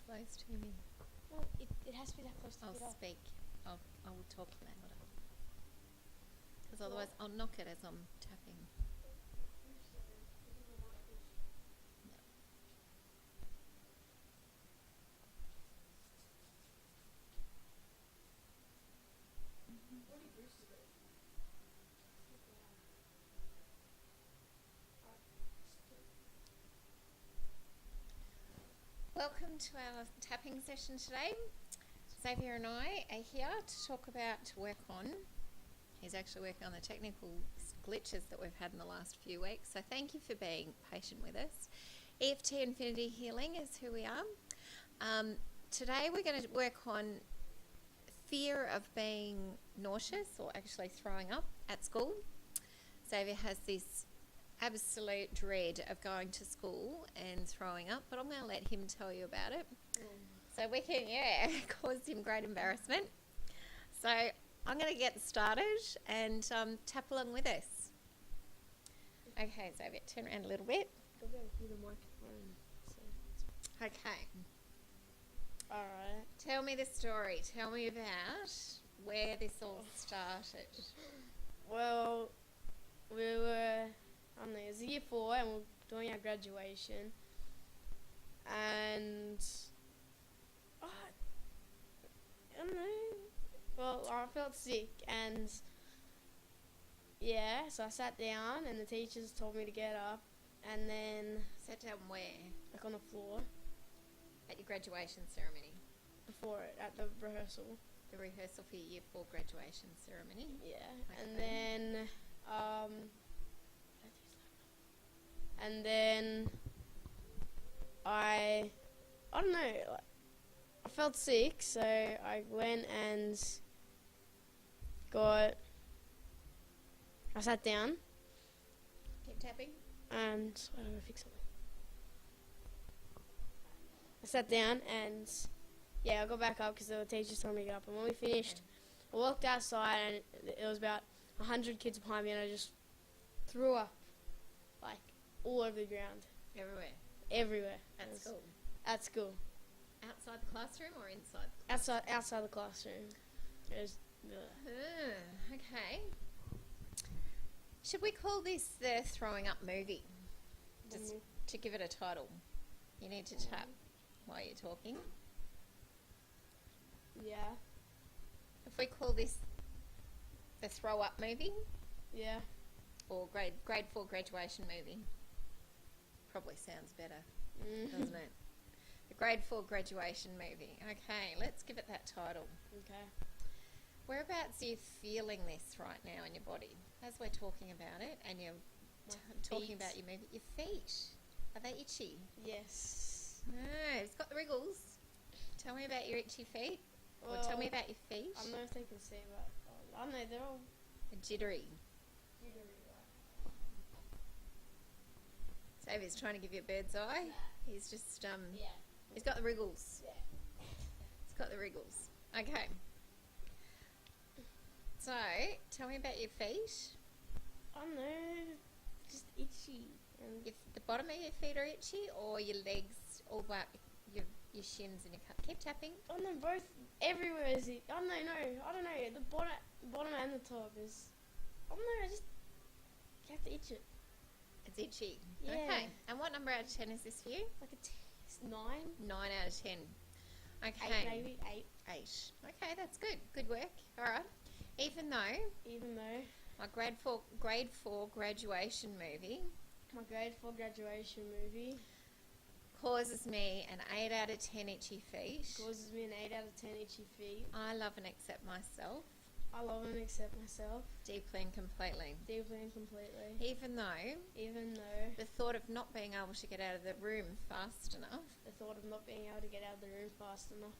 close to me. Well, it has to be that close to I'll get up. speak. I will talk louder. Because otherwise I'll knock it as I'm tapping. Yeah. Welcome to our tapping session today. Xavier and I are here to work on. He's actually working on the technical glitches that we've had in the last few weeks. So thank you for being patient with us. EFT Infinity Healing is who we are. Today we're going to work on fear of being nauseous or actually throwing up at school. Xavier has this absolute dread of going to school and throwing up, but I'm going to let him tell you about it. So we can, cause him great embarrassment. So I'm going to get started and tap along with us. Okay, Xavier, turn around a little bit. Go back through the microphone. Okay. Alright. Tell me the story. Tell me about where this all started. Well, we were, I don't know, it was year 4 and we were doing our graduation. And, I don't know, well, I felt sick and, so I sat down and the teachers told me to get up and then, Sat down where? like on the floor, At your graduation ceremony. before it, at the rehearsal. The rehearsal for your year 4 graduation ceremony. Yeah, Okay. and then I don't know, like, I felt sick, so I went and I sat down Keep tapping. and, I don't know, fix something. I sat down and, I got back up because the teachers told me to get up, and when we finished, I walked outside and it was about 100 kids behind me and I just threw up, like, all over the ground. Everywhere. At school. At school. Outside the classroom or inside the classroom? Outside the classroom. It was, Okay. Should we call this the throwing up movie? Just to give it a title. You need to tap while you're talking. Yeah. If we call this the throw up movie Yeah. or grade 4 graduation movie, probably sounds better, doesn't it? The grade 4 graduation movie. Okay, let's give it that title. Okay. Whereabouts are you feeling this right now in your body? As we're talking about it and you're talking feet. about your movie, your feet. Are they itchy? Yes. No, it's got the wriggles. Tell me about your itchy feet. Or tell me about your feet. I don't know if they can see, but I don't know, they're all Jittery. jittery. Xavier's trying to give you a bird's eye. He's just, Yeah. he's got the wriggles. Yeah. He's got the wriggles. Okay. So, tell me about your feet. I don't know, just itchy. And The bottom of your feet are itchy, or your legs, or what? Your shins and your keep tapping. I don't know, both, everywhere is it. I don't know, I don't know, the bottom and the top is, I don't know, you have to itch it. It's itchy. Yeah. Okay. And what number out of 10 is this for you? Like it's 9? 9 out of 10. Okay. 8 maybe, 8. 8. Okay, that's good. Good work. All right. Even though my grade 4 graduation movie My grade 4 graduation movie causes me an 8 out of 10 itchy feet, causes me an 8 out of 10 itchy feet. I love and accept myself I love and accept myself deeply and completely. deeply and completely. Even though Even though the thought of not being able to get out of the room fast enough the thought of not being able to get out of the room fast enough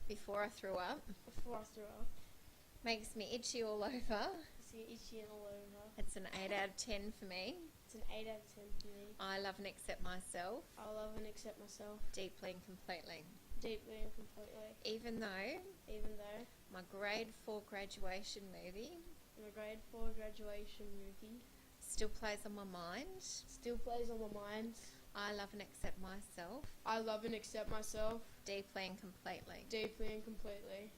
before I threw up before I threw up makes me itchy all over. it's itchy and all over. It's an 8 out of 10 for me. It's an 8 out of 10 for me. I love and accept myself I love and accept myself deeply and completely. deeply and completely. Even though my grade 4 graduation movie My grade 4 graduation movie still plays on my mind still plays on my mind I love and accept myself I love and accept myself deeply and completely. deeply and completely.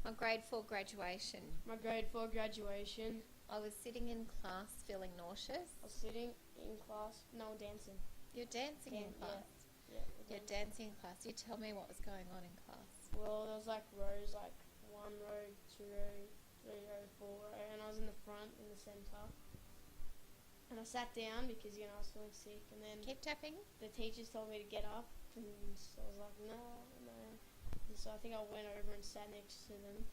My grade 4 graduation. My grade 4 graduation, I was sitting in class feeling nauseous. I was sitting in class, no, dancing. You're dancing in class. Yeah, You're dancing in class. You tell me what was going on in class. Well, there was like rows, like 1 row, 2 row, 3 row, 4 row, and I was in the front, in the centre. And I sat down because, I was feeling sick, and then Keep tapping. the teachers told me to get up, and so I was like, no. And so I think I went over and sat next to them.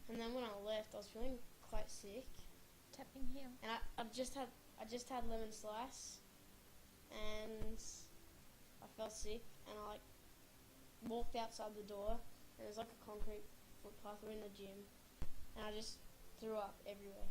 And then when I left, I was feeling quite sick, Tapping here. and I just had lemon slice, and I felt sick, and I walked outside the door, and there's like a concrete footpath. We're in the gym, and I just threw up everywhere.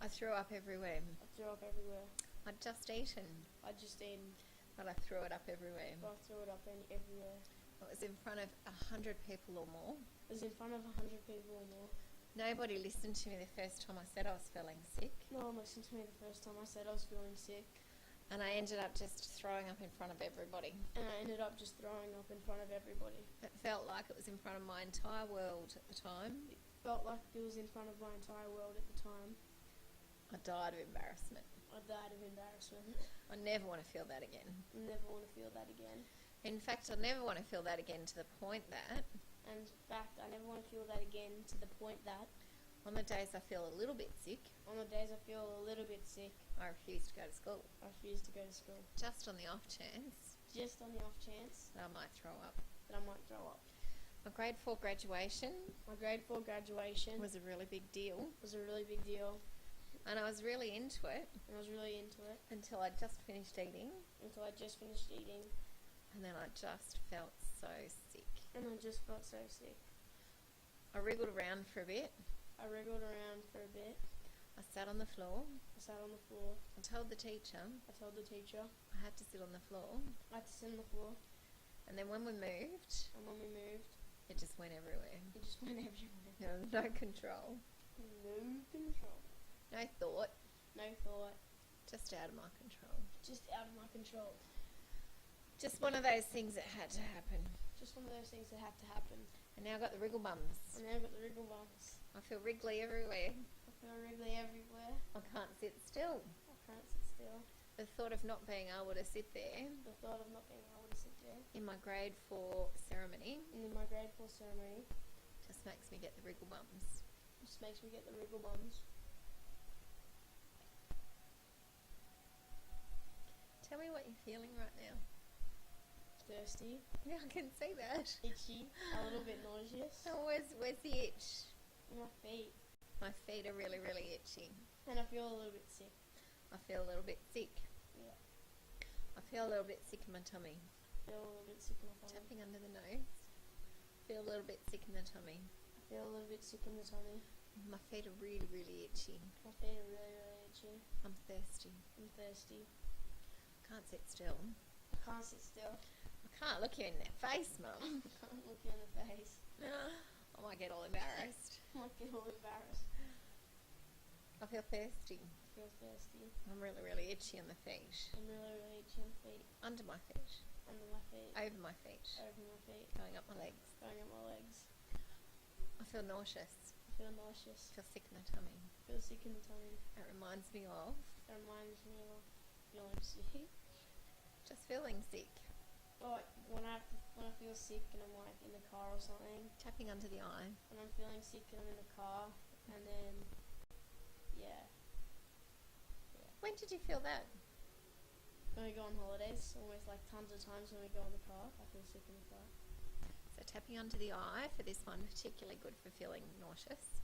I threw up everywhere. I threw up everywhere. I'd just eaten, I just eaten, but I threw it up everywhere. but I threw it up everywhere. It was in front of 100 people or more. It was in front of 100 people or more. Nobody listened to me the first time I said I was feeling sick. No one listened to me the first time I said I was feeling sick, And I ended up just throwing up in front of everybody. and I ended up just throwing up in front of everybody. It felt like it was in front of my entire world at the time. Felt like it was in front of my entire world at the time. I died of embarrassment. I died of embarrassment. I never want to feel that again. I never want to feel that again. In fact, I never want to feel that again to the point that And in fact, I never want to feel that again to the point that on the days I feel a little bit sick, on the days I feel a little bit sick, I refuse to go to school. I refuse to go to school. Just on the off chance Just on the off chance that I might throw up. that I might throw up. My grade 4 graduation My grade 4 graduation was a really big deal. was a really big deal, And I was really into it and I was really into it until I just finished eating. until I just finished eating, And then I just felt so sick. and I just felt so sick. I wriggled around for a bit. I wriggled around for a bit. I sat on the floor. I sat on the floor. I told the teacher I told the teacher I had to sit on the floor. I had to sit on the floor, And then when we moved, and when we moved, it just went everywhere. it just went everywhere. There was no control, No control. no thought, No thought. just out of my control. Just out of my control. Just one of those things that had to happen. Just one of those things that had to happen. And now I've got the wriggle bums. And now I've got the wriggle bumps. I feel wriggly everywhere. I feel wriggly everywhere. I can't sit still. I can't sit still. The thought of not being able to sit there The thought of not being able to sit there in my grade 4 ceremony in my grade 4 ceremony just makes me get the wriggle bums. just makes me get the wriggle bums. Tell me what you're feeling right now. Thirsty, Yeah, I can see that. itchy, a little bit nauseous. Oh, where's the itch? My feet. My feet are really, really itchy. And I feel a little bit sick. I feel a little bit sick. Yeah. I feel a little bit sick in my tummy. Feel a little bit sick in my tummy. Tapping under the nose. Feel a little bit sick in the tummy. I feel a little bit sick in the tummy. My feet are really, really itchy. My feet are really, really itchy. I'm thirsty. I'm thirsty. Can't sit still. I can't sit still. I can't look you in that face, Mum. I can't look you in the face. I might get all embarrassed. I might get all embarrassed. I feel thirsty. I feel thirsty. I'm really, really itchy on the feet. I'm really, really itchy on the feet. Under my feet. Under my feet. Over my feet. Over my feet. Going up my legs. Going up my legs. I feel nauseous. I feel nauseous. I feel sick in the tummy. I feel sick in the tummy. It reminds me of It reminds me of feeling sick. just feeling sick. Like when I feel sick and I'm like in the car or something, Tapping under the eye. and I'm feeling sick and I'm in the car, and then yeah. When did you feel that? When we go on holidays, almost like tons of times when we go in the car, I feel sick in the car. So tapping under the eye for this one, particularly good for feeling nauseous.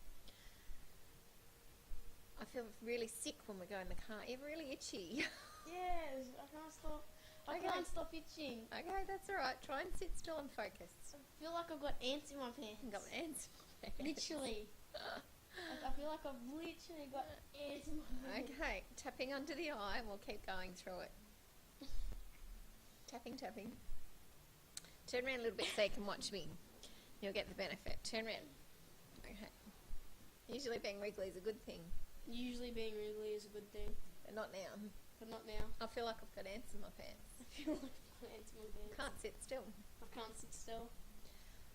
I feel really sick when we go in the car. You're really itchy. Yes, I can't stop. I Okay. can't stop itching. Okay, that's all right. Try and sit still and focus. I feel like I've got ants in my pants. I've got ants. Literally. Like, I feel like I've literally got ants in my pants. Okay, tapping under the eye, and we'll keep going through it. Tapping, tapping. Turn around a little bit so you can watch me. You'll get the benefit. Turn around. Okay. Usually being wriggly is a good thing, Usually being wriggly is a good thing, but not now. but not now. I feel like I've got ants in my pants. I feel like my hands in my pants. Can't sit still. I can't sit still.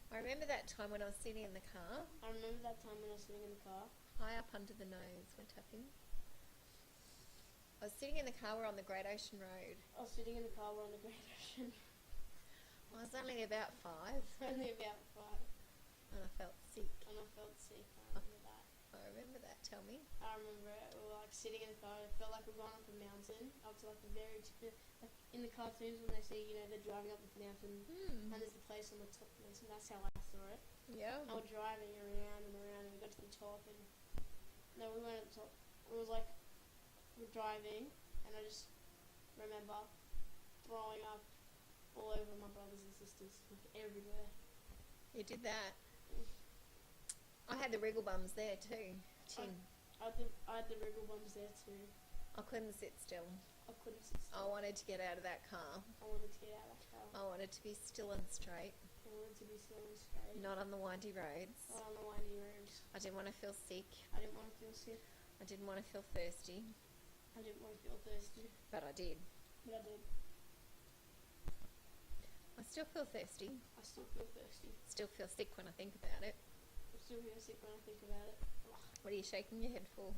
I remember that time when I was sitting in the car, I remember that time when I was sitting in the car. high up under the nose, we're tapping. I was sitting in the car, we're on the Great Ocean Road. I was sitting in the car, we're on the Great Ocean. I was only about 5 Only about 5. and I felt sick. And I felt sick. I remember that. I remember that, tell me. I remember it. We were like sitting in the car. It felt like we were going up a mountain, up to like a very like in the cartoons when they see, you know, they're driving up the mountain and there's the place on the top of the mountain. That's how I saw it. Yeah. I was driving around and around, and we got to the top, and no, we went up the top. It was like we're driving, and I just remember throwing up all over my brothers and sisters, like everywhere. You did that. I had the wriggle bums there too. Chin. I had the wriggle bums there too. I couldn't sit still. I couldn't sit still. I wanted to get out of that car. I wanted to get out of that car. I wanted to be still and straight, I wanted to be still and straight. not on the windy roads. Not on the windy roads. I didn't want to feel sick. I didn't want to feel sick. I didn't want to feel thirsty, I didn't want to feel thirsty. but I did. But I did. I still feel thirsty. I still feel thirsty. Still feel sick when I think about it. I still feel sick when I think about it. What are you shaking your head for?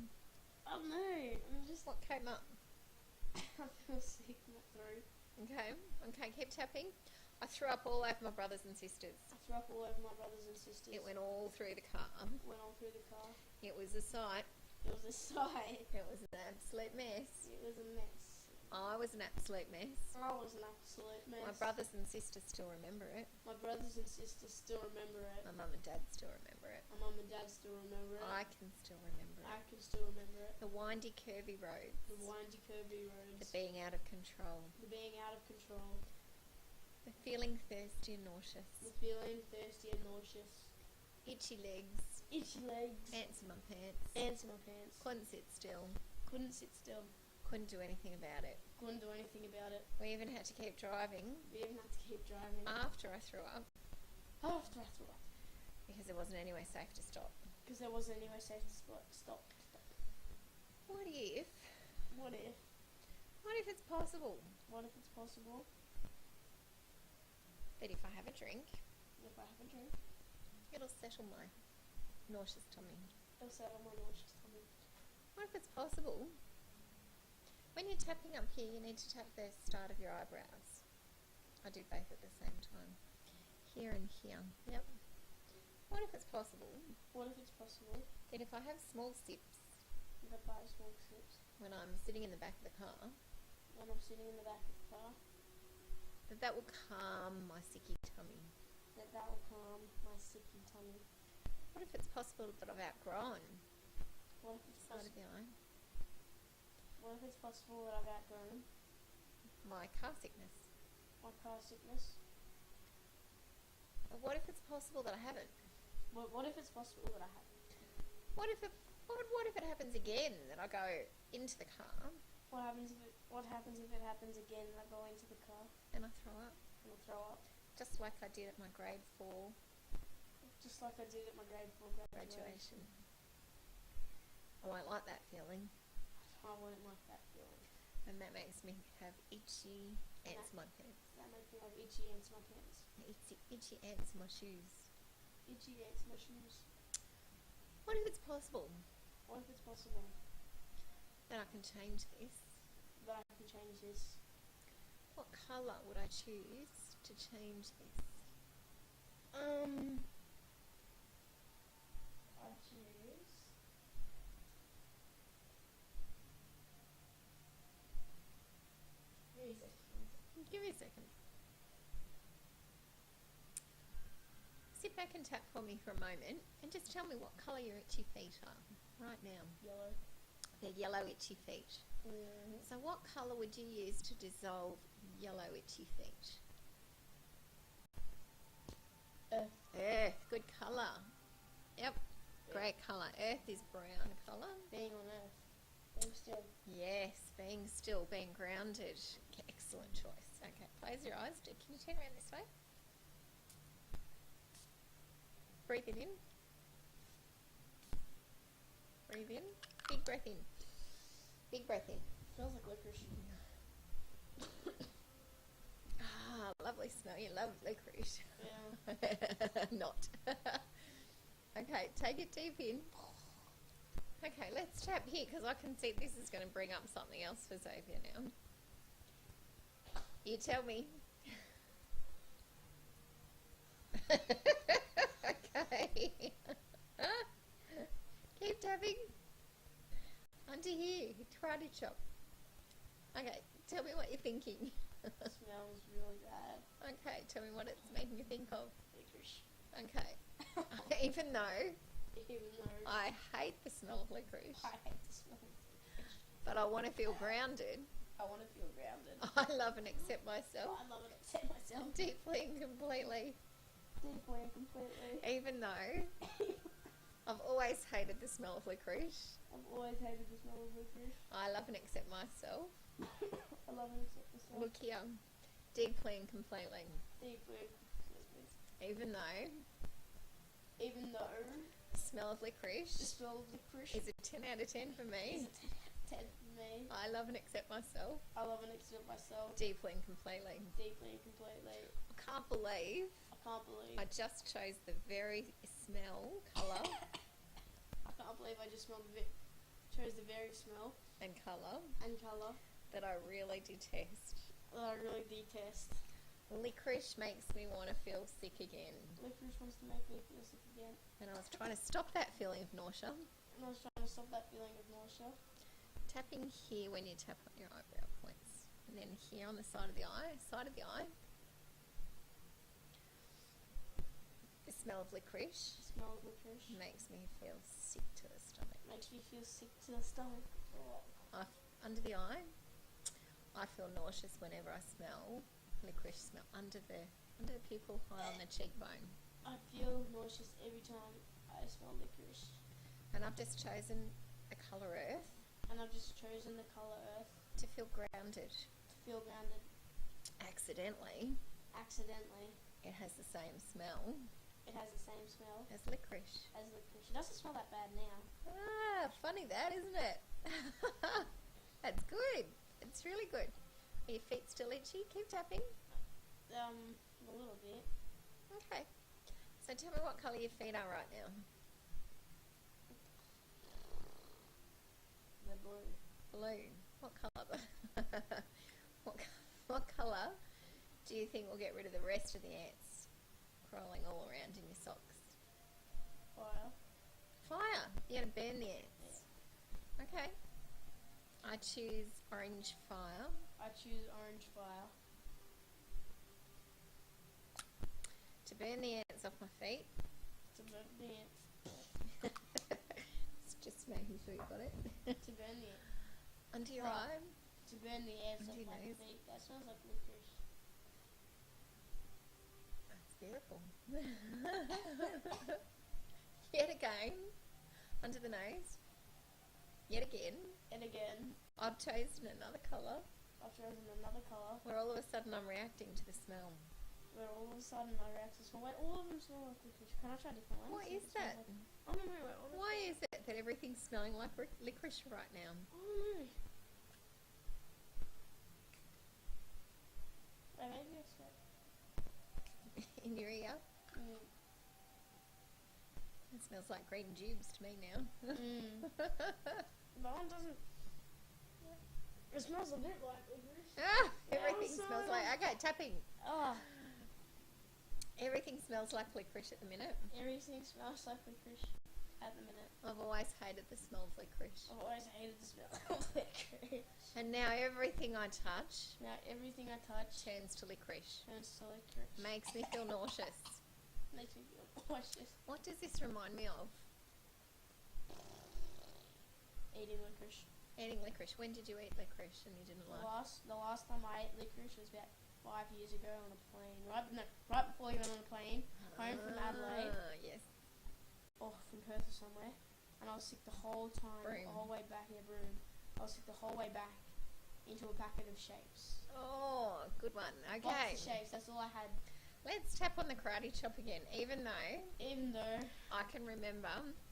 Oh no, I'm just What came up? I feel sick in my throat. Okay, keep tapping. I threw up all over my brothers and sisters. I threw up all over my brothers and sisters. It went all through the car. Went all through the car. It was a sight. It was a sight. It was an absolute mess. It was a mess. I was an absolute mess. I was an absolute mess. My brothers and sisters still remember it. My brothers and sisters still remember it. My mum and dad still remember it. My mum and dad still remember it. I can still remember it. I can still remember it. The windy, curvy roads. The windy, curvy roads. The being out of control. The being out of control. The feeling thirsty and nauseous. The feeling thirsty and nauseous. Itchy legs. Itchy legs. Ants in my pants. Ants in my pants. Couldn't sit still. Couldn't sit still. Couldn't do anything about it. Couldn't do anything about it. We even had to keep driving We even had to keep driving. after I threw up After I threw up. because there wasn't anywhere safe to stop. Because there wasn't anywhere safe to stop. What if? What if? What if it's possible What if it's possible that if I have a drink, if I have a drink, it'll settle my nauseous tummy? it'll settle my nauseous tummy? What if it's possible? When you're tapping up here, you need to tap the start of your eyebrows. I do both at the same time. Here and here. Yep. What if it's possible What if it's possible that if I have small sips if I buy small sips when I'm sitting in the back of the car, when I'm sitting in the back of the car, that will calm my sicky tummy? that will calm my sicky tummy? What if it's possible that I've outgrown What if it's the side of possible? the eye What if it's possible that I've outgrown my car sickness? my car sickness? Or what if it's possible that I haven't? What if it's possible that I haven't? What if it happens again that I go into the car What happens if it happens again and I go into the car and I throw up? and I throw up? Just like I did at my grade 4 Just like I did at my grade 4 graduation. graduation. I won't like that feeling, I wouldn't like that feeling. and that makes me have itchy ants in my pants. That makes me have itchy ants in my pants. Itchy ants in my shoes. Itchy ants in my shoes. What if it's possible What if it's possible that I can change this? that I can change this? What colour would I choose to change this? I choose. Give me a second. Sit back and tap for me for a moment and just tell me what colour your itchy feet are right now. Yellow. They're yellow itchy feet. Mm-hmm. So what colour would you use to dissolve yellow itchy feet? Earth. Earth, good colour. Yep, great colour. Earth is brown colour. Being on Earth. Being still. Yes, being still, being grounded. Excellent choice. Okay, close your eyes. Can you turn around this way? Breathe it in. Breathe in. Big breath in. Big breath in. Smells like licorice. Ah, lovely smell. You love licorice. Yeah. Not. Okay, take it deep in. Okay, let's tap here because I can see this is going to bring up something else for Xavier now. You tell me. Okay. Keep tapping. Under here, karate chop. Okay, tell me what you're thinking. It smells really bad. Okay, tell me what it's making you think of. Licorice. Okay. Even though Even though I hate the smell of licorice, I hate the smell of licorice. but I want to feel grounded. I want to feel grounded. I love and accept myself I love and accept myself deeply and completely. deeply and completely. Even though I've always hated the smell of licorice, I've always hated the smell of licorice. I love and accept myself. I love and accept myself Look here, deeply and completely. deeply and completely. Even though Even though the smell of licorice the smell of licorice is a 10 out of 10 for is me, a 10 for me. I love and accept myself I love and accept myself deeply and completely. deeply and completely. I can't believe I can't believe I just chose the very smell, colour, I can't believe I just chose the very smell and colour and colour that I really detest. that I really detest. Licorice makes me want to feel sick again. Licorice wants to make me feel sick again. And I was trying to stop that feeling of nausea. And I was trying to stop that feeling of nausea. Tapping here when you tap on your eyebrow points. And then here on the side of the eye, The smell of licorice The smell of licorice makes me feel sick to the stomach. makes me feel sick to the stomach. Under the eye, I feel nauseous whenever I smell licorice smell under the pupil high on the cheekbone. I feel nauseous every time I smell licorice. And I've just chosen a colour earth And I've just chosen the colour earth to feel grounded. to feel grounded. Accidentally, Accidentally, it has the same smell it has the same smell as licorice. as licorice. It doesn't smell that bad now. Ah, funny that, isn't it? That's good. It's really good. Are your feet still itchy? Keep tapping. A little bit. Okay. So tell me what colour your feet are right now. They're blue. Blue. What colour? what colour do you think will get rid of the rest of the ants crawling all around in your socks? Fire. Fire. You're going to burn the ants. Okay. I choose orange fire. I choose orange fire. To burn the ants off my feet. To burn the ants. It's just making sure you got it. To burn the ants. Under your Oh. eye. To burn the ants Under off your my nose. feet. That smells like licorice. That's beautiful. Yet again. Under the nose. Yet again. And again, I've chosen another colour I've chosen another colour where all of a sudden I'm reacting to the smell. where all of a sudden I react to smell. Wait, all of them smell like licorice. Can I try a different one? What See is if it smells that? like- Oh no, wait. Why is it that everything's smelling like licorice right now? Oh no. Wait, maybe it's like. In your ear? It smells like green tubes to me now. That one doesn't. It smells a bit like licorice. Ah, everything so smells like... Okay, tapping. Oh, Everything smells like licorice at the minute. everything smells like licorice at the minute. I've always hated the smell of licorice. I've always hated the smell of licorice. And now everything I touch Now everything I touch turns to licorice. turns to licorice. Makes me feel nauseous. Makes me feel nauseous. What does this remind me of? Eating licorice. Eating licorice. When did you eat licorice and you didn't The like it? last time I ate licorice was about 5 years ago on a plane. Right before you went on a plane, home from Adelaide, Ah, yes. or from Perth or somewhere, and I was sick the whole time, Broome. the whole way back. Yeah, Broome. I was sick the whole way back into a packet of shapes. Oh, good one. Box Okay. of shapes. That's all I had. Let's tap on the karate chop again. Even though Even though I can remember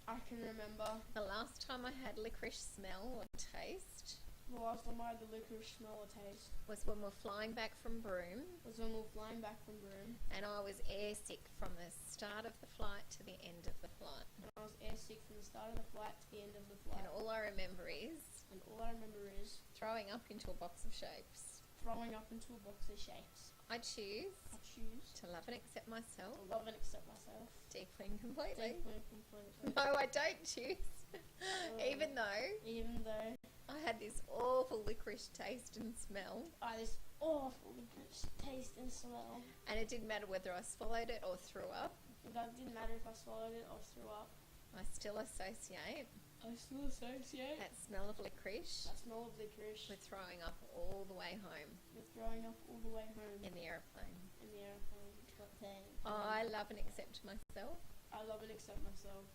I can remember the last time I had licorice smell or taste The last time I had the licorice smell or taste was when we're flying back from Broome, was when we were flying back from Broome, and I was airsick from the start of the flight to the end of the flight. and I was airsick from the start of the flight to the end of the flight. And all I remember is throwing up into a box of shapes. I choose I choose to love and accept myself to love and accept myself deeply and completely. deeply and completely. No, I don't choose. Even though Even though I had this awful licorice taste and smell, I had this awful licorice taste and smell. and it didn't matter whether I swallowed it or threw up, It didn't matter if I swallowed it or threw up. I still associate I still associate that smell of licorice that smell of licorice with throwing up all the way home with throwing up all the way home in the aeroplane. in the airplane. I love and accept myself I love and accept myself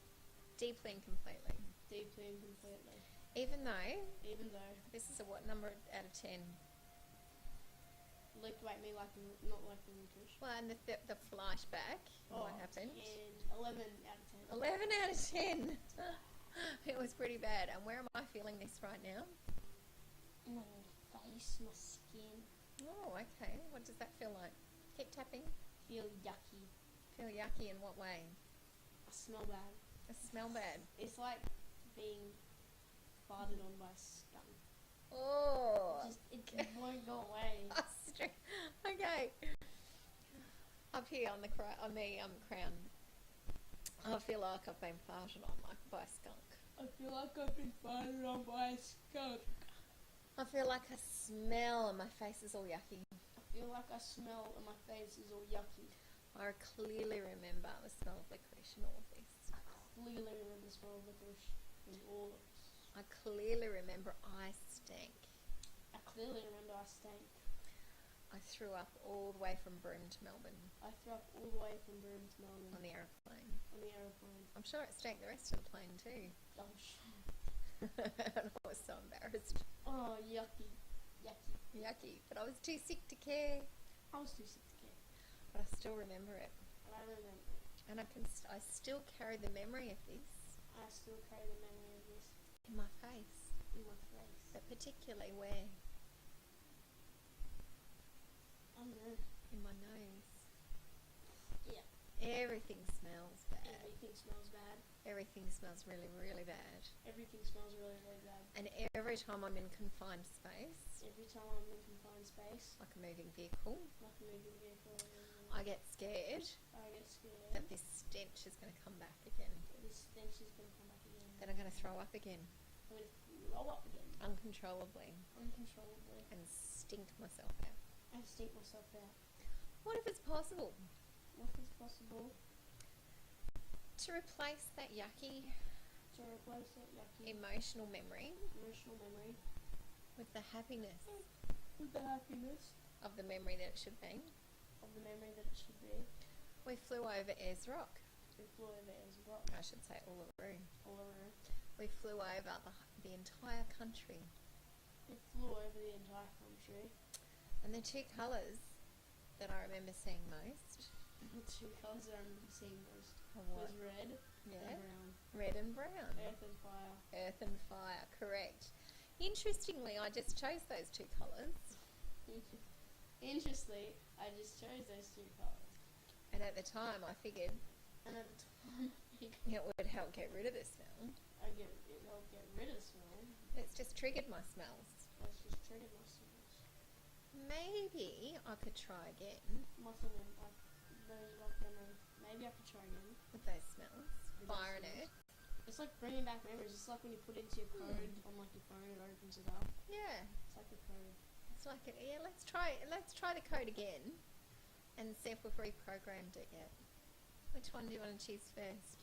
deeply and completely. deeply and completely. Even though Even though this is a what number out of 10? not like the licorice. Well, and the flashback, what happened? And 11 out of 10. 11 out of 10. It was pretty bad. And where am I feeling this right now? My face, my skin Oh, okay. What does that feel like? Keep tapping. feel yucky. Feel yucky in what way? I smell bad. I smell bad. It's like being farted on by a skunk. Oh. It won't go away. Okay. Up here on the crown, I feel like I've been farted on by a skunk. I feel like I've been farted on by a skunk. I feel like I smell and my face is all yucky. I feel like I smell and my face is all yucky. I clearly remember the smell of licorice in all of this. I clearly remember the smell of licorice in all of this. I clearly remember I stank. I clearly remember I stank. I threw up all the way from Broome to Melbourne I threw up all the way from Broome to Melbourne on the aeroplane. on the aeroplane. I'm sure it stank the rest of the plane too. Gosh. And I was so embarrassed. Oh, yucky. Yucky. Yucky. But I was too sick to care. I was too sick to care. But I still remember it. And I remember it. And I still carry the memory of this I still carry the memory of this in my face. in my face. But particularly where? I don't know. In my nose. Yeah. Everything smells bad. Everything smells bad. Everything smells really, really bad. Everything smells really, really bad. And every time I'm in confined space, Every time I'm in confined space, like a moving vehicle, like a moving vehicle, I get scared I get scared that this stench is going to come back again. that this stench is going to come back again. That I'm going to throw up again, I'm going to throw up again. uncontrollably, Uncontrollably. and stink myself out. And stink myself out. What if it's possible What is possible to replace that yucky to replace that yucky emotional memory emotional memory with the happiness with the happiness of the memory that it should be? of the memory that it should be? We flew over Ayers Rock. We flew over Ayers Rock. I should say Uluru. Uluru. We flew over the entire country. We flew over the entire country. And the two colours that I remember seeing most The two colours that I remember seeing most are was what? red Yeah. and brown. Red and brown. Earth and fire. Earth and fire, correct. Interestingly, I just chose those two colours. Interestingly, I just chose those two colours. And at the time, I figured And at the time, it would help get rid of the smell. it helped get rid of smell. It's just triggered my smells. Let's just trigger my smells. Maybe I could try again Muscle and those like memory. Maybe I could try again. with those smells. With Fire those and smells. earth. It's like bringing back memories. It's like when you put into your code on like your phone, it opens it up. Yeah, It's like a code. it's like it. Yeah, let's try the code again, and see if we've reprogrammed it yet. Which one do you want to choose first?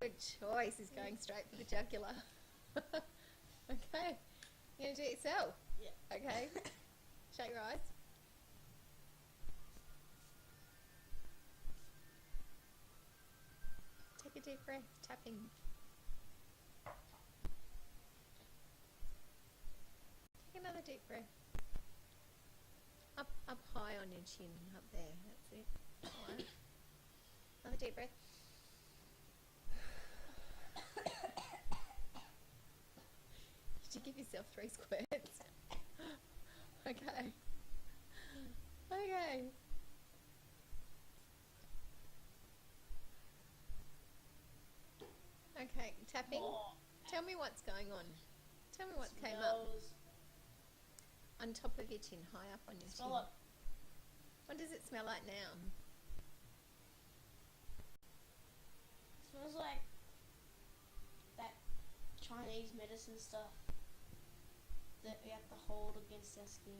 Good choice. He's going straight for the jugular. Okay, you gonna do it yourself? Yeah. Okay. Shut your eyes. Take a deep breath. Tapping. Take another deep breath. Up high on your chin. Up there. That's it. Right. Another deep breath. Did you give yourself 3 squirts? Okay. Okay. Okay, tapping. Tell me what's going on. Tell me what came up. On top of your chin, high up on your chin. What does it smell like now? Smells like that Chinese medicine stuff that we have to hold against our skin.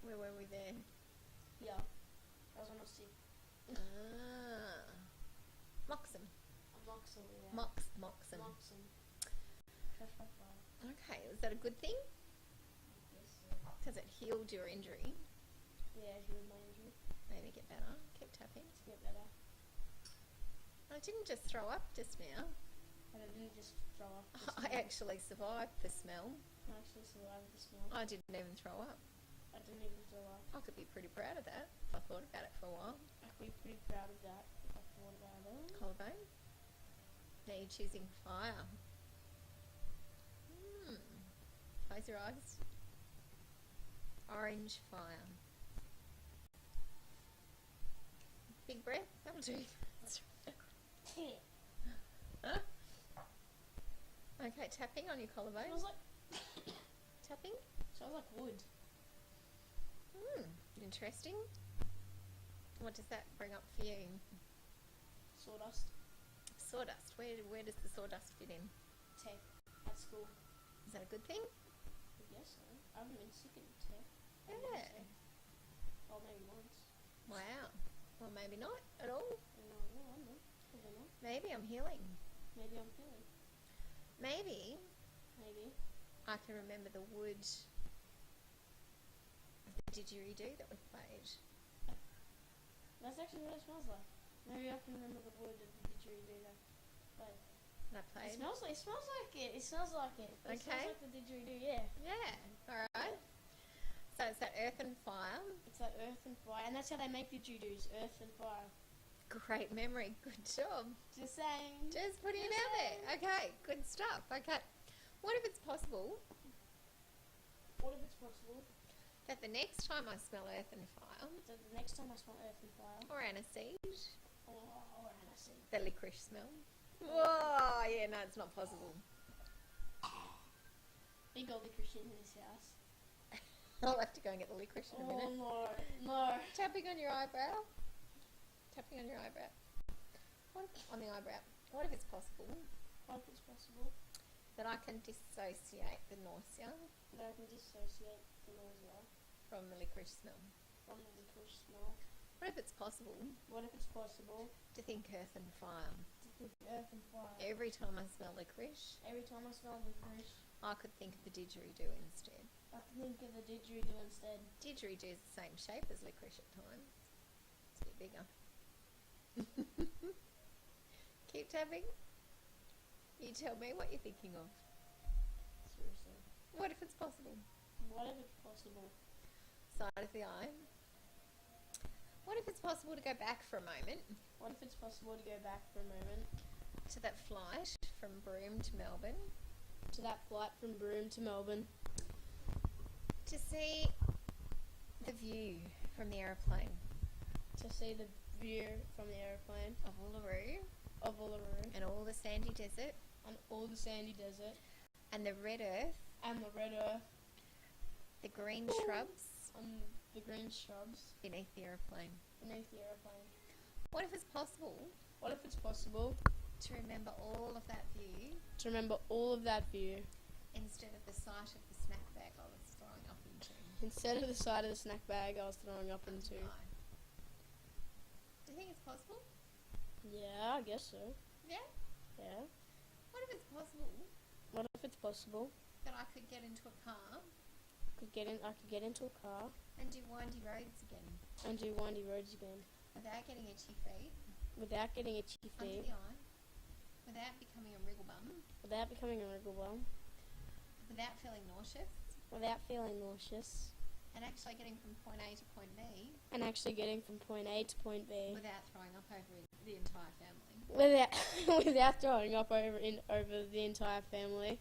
Where were we there? Yeah. That was when I was sick. Moxum. Moxum, yeah. Moxum. Moxum. Okay, is that a good thing? Yes. Because it healed your injury. Yeah, it healed my injury. Maybe get better. Keep tapping. To get better. I didn't just throw up just now. And I didn't just throw up. I actually survived the smell. I actually survived the smell. I didn't even throw up. I didn't even throw up. I could be pretty proud of that if I thought about it for a while. I'd be pretty proud of that if I thought about it. Collarbone. Now you're choosing fire. Close your eyes. Orange fire. Big breath. That'll do. Okay, tapping on your collarbone. Smells like Tapping. smells like wood. Interesting. What does that bring up for you? Sawdust. Sawdust. Where does the sawdust fit in? Tech at school. Is that a good thing? I guess so. I haven't been sick in tech. Yeah. Or maybe once. Wow. Well, maybe not at all. I don't know. Probably not. Maybe I'm healing. Maybe I'm healing. Maybe Maybe. I can remember the wood of the didgeridoo that we played. That's actually what it smells like. Maybe I can remember the wood of the didgeridoo that played. And I played. It smells like it. It smells like it. It smells Okay. like the didgeridoo, yeah. Yeah. All right. So it's that earth and fire. It's like earth and fire. And that's how they make didgeridoos, earth and fire. Great memory. Good job. Just saying. Just putting it out there. Okay. Good stuff. Okay. What if it's possible What if it's possible that the next time I smell earth and fire, that the next time I smell earth and fire, or aniseed, or aniseed, the licorice smell? Whoa, yeah, no, it's not possible. we got licorice in this house. I'll have to go and get the licorice in a minute. No. Tapping on your eyebrow. Tapping on your eyebrow. What if, on the eyebrow. What if it's possible What if it's possible that I can dissociate the nausea that I can dissociate the nausea from the licorice smell? from the licorice smell? What if it's possible What if it's possible to think earth and fire? to think earth and fire? Every time I smell licorice, Every time I smell licorice, I could think of the didgeridoo instead. I can think of the didgeridoo instead. Didgeridoo is the same shape as licorice at times. It's a bit bigger. Keep tapping. You tell me what you're thinking of. Seriously. What if it's possible? What if it's possible? Side of the eye. What if it's possible to go back for a moment What if it's possible to go back for a moment to that flight from Broome to Melbourne to that flight from Broome to Melbourne to see the view from the aeroplane to see the view from the aeroplane of Uluru of Uluru and all the sandy desert and all the sandy desert and the red earth, and the red earth the green shrubs and the green shrubs beneath the aeroplane? beneath the aeroplane? What if it's possible What if it's possible to remember all of that view to remember all of that view instead of the sight of the snack bag I was throwing up into? instead of the side of the snack bag I was throwing up into? No. Do you think it's possible? Yeah, I guess so. Yeah? Yeah. What if it's possible What if it's possible that I could get into a car I could get into a car and do windy roads again and do windy roads again without getting itchy feet without getting itchy under feet, the eye, without becoming a wriggle bum, without becoming a wriggle bum, without feeling nauseous, without feeling nauseous, and actually getting from point A to point B and actually getting from point A to point B without throwing up over the entire family? without throwing up over the entire family.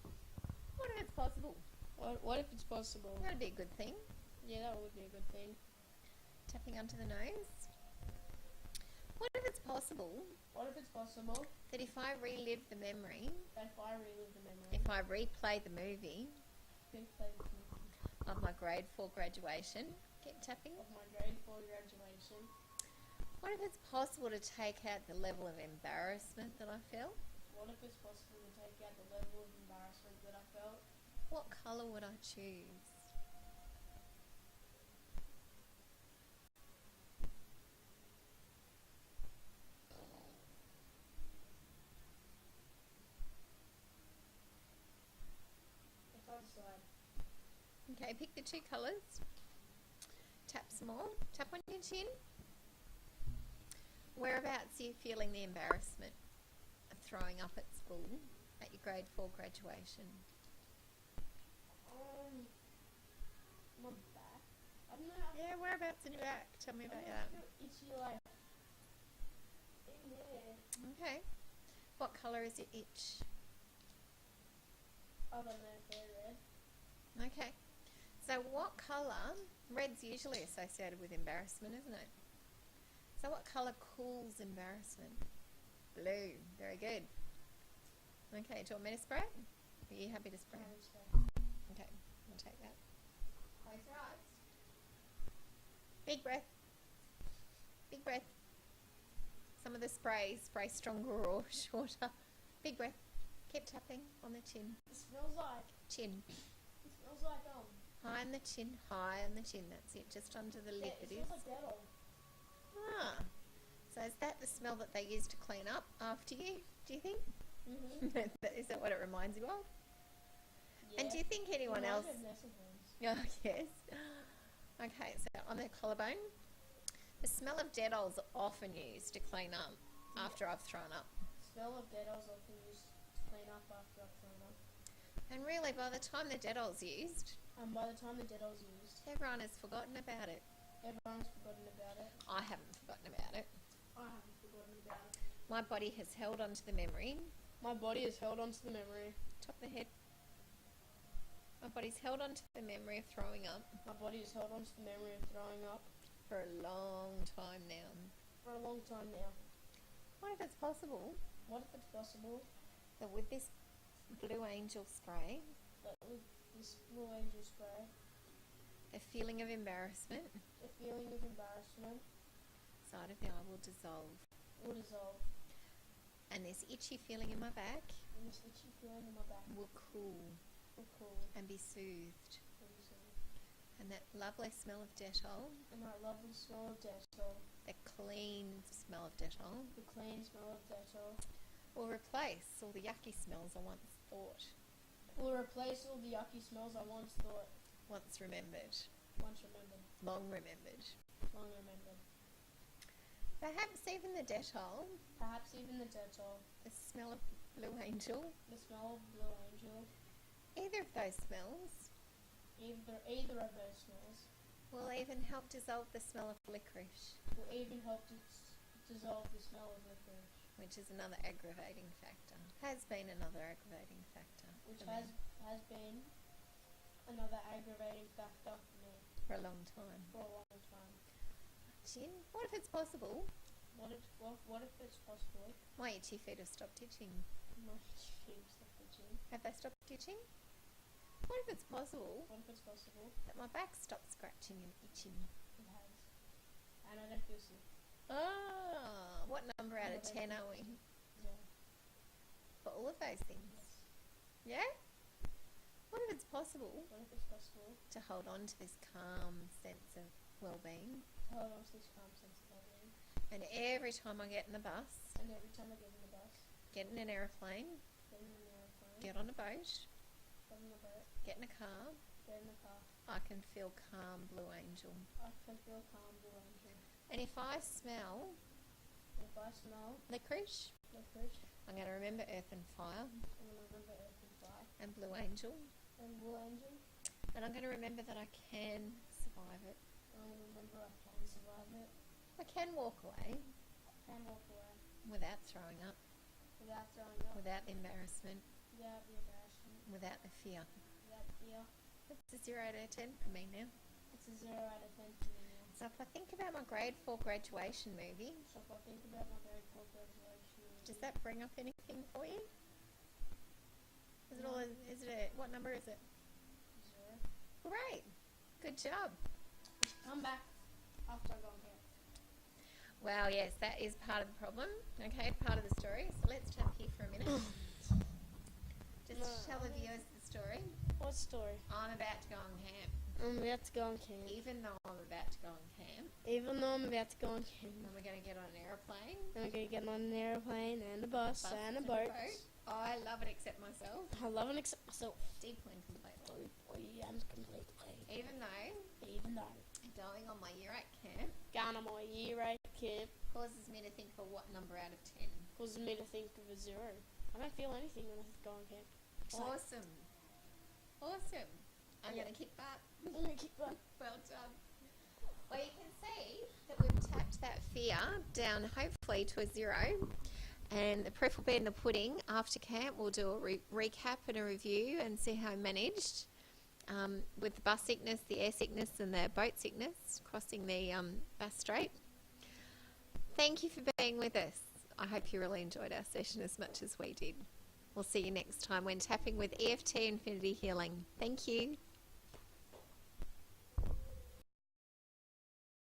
What if it's possible? What if it's possible? That'd be a good thing. Yeah, that would be a good thing. Tapping onto the nose. What if it's possible What if it's possible that if I relive the memory, that if I relive the memory, if I replay the movie of my grade 4 graduation, keep tapping. of my grade 4 graduation, What if it's possible to take out the level of embarrassment that I felt? what if it's possible to take out the level of embarrassment that I felt? What colour would I choose? If I decide, Okay, pick the two colours. Tap some more. Tap on your chin. Whereabouts are you feeling the embarrassment of throwing up at school at your grade 4 graduation? my back. I don't know. Yeah, whereabouts in your back? Tell me about that. Itchy, like in there. Okay. What colour is your itch? I don't know if they're red. Okay. So what colour? Red's usually associated with embarrassment, isn't it? So what colour cools embarrassment? Blue. Very good. Okay, do you want me to spray? Are you happy to spray? Okay, I'll take that. Close your eyes. Big breath. Big breath. Some of the sprays spray stronger or shorter. Big breath. Keep tapping on the chin. It smells like. Chin. It smells like High on the chin. High on the chin. That's it. Just under the lip it it is. smells like Dettol. Ah. So is that the smell that they use to clean up after you, do you think? Is that what it reminds you of? Yeah. And do you think anyone else... Reminds me of nursing homes. Oh, yes. Okay, so on the collarbone, the smell of Dettol's often used to clean up after I've thrown up. Smell of Dettol's often used to clean up after I've thrown up. And really, by the time the Dettol's used, And by the time the Dettol's used, everyone has forgotten about it. everyone's forgotten about it. I haven't forgotten about it. I haven't forgotten about it. My body has held onto the memory. My body has held onto the memory. Top of the head. My body's held onto the memory of throwing up My body has held onto the memory of throwing up for a long time now. for a long time now. What if it's possible What if it's possible that with this Blue Angel spray, that with this Blue Angel spray, the feeling of embarrassment the feeling of embarrassment side of the eye will dissolve, will dissolve, and this itchy feeling in my back and this itchy feeling in my back will cool will cool and be soothed, and soothe. and that lovely smell of Dettol, And that lovely smell of Dettol, the clean smell of Dettol, the clean smell of Dettol, will replace all the yucky smells I once thought, will replace all the yucky smells I once thought, once remembered, once remembered, long remembered. long remembered. Perhaps even the Dettol, Perhaps even the Dettol, the smell of Blue Angel, the smell of Blue Angel, either of those smells either of those smells will even help dissolve the smell of licorice, will even help to dissolve the smell of licorice, which is another aggravating factor. Has been another aggravating factor. which for me has been another aggravating factor for me for a long time. for a long time. Chin, what if it's possible? What if it's possible? My itchy feet have stopped itching. My cheeks are itching. Have they stopped itching? What if it's possible What if it's possible? that my back stopped scratching and itching? It has. And I don't feel sick. Ah, what number out of 10 are we Yeah. for all of those things? Yeah? What if it's possible What if it's possible to hold on to this calm sense of well-being, to hold on to this calm sense of well-being? and every time I get in the bus, And every time I get in the bus, get in an aeroplane, get in an airplane, get on a boat, get in the boat, get in a car, get in the car, I can feel calm Blue Angel. I can feel calm Blue Angel. And if I smell And if I smell licorice, licorice, I'm going to remember Earth and Fire I'm going to remember Earth and Fire and Blue Angel, and Blue Angel, and I'm going to remember that I can survive it. and I'm going to remember I can survive it, I can walk away can walk away without throwing up, without throwing up, without the embarrassment, without the embarrassment, without the fear. Without fear. What's a 0 out of 10 for me now? It's a 0 out of 10 for me now. So if I think about my grade 4 graduation movie, So if I think about my grade 4 graduation, does that bring up anything for you? Is it all? Is it? What number is it? 0. Great. Good job. Come back after I go on camp. Well, yes, that is part of the problem. Okay, part of the story. So let's tap here for a minute. Just tell the viewers the story. What story? I'm about to go on camp. I'm about to go on camp. Even though I'm about to go on camp, Even though I'm about to go on camp. and we're going to get on an aeroplane. I'm going to get on an airplane and a bus and a boat. I love it except myself. I love and accept myself. Deeply and completely. And completely. Even though going on my year 8 camp Going on my year 8 camp causes me to think of what number out of 10. causes me to think of a 0. I don't feel anything when I go on camp. Excited. Awesome. I'm going to kick butt. I'm going to keep going. Well done. Well, you can see that we've tapped that fear down hopefully to a 0. And the proof will be in the pudding. After camp, we'll do a recap and a review and see how I managed with the bus sickness, the air sickness, and the boat sickness crossing the Bass Strait. Thank you for being with us. I hope you really enjoyed our session as much as we did. We'll see you next time when tapping with EFT Infinity Healing. Thank you.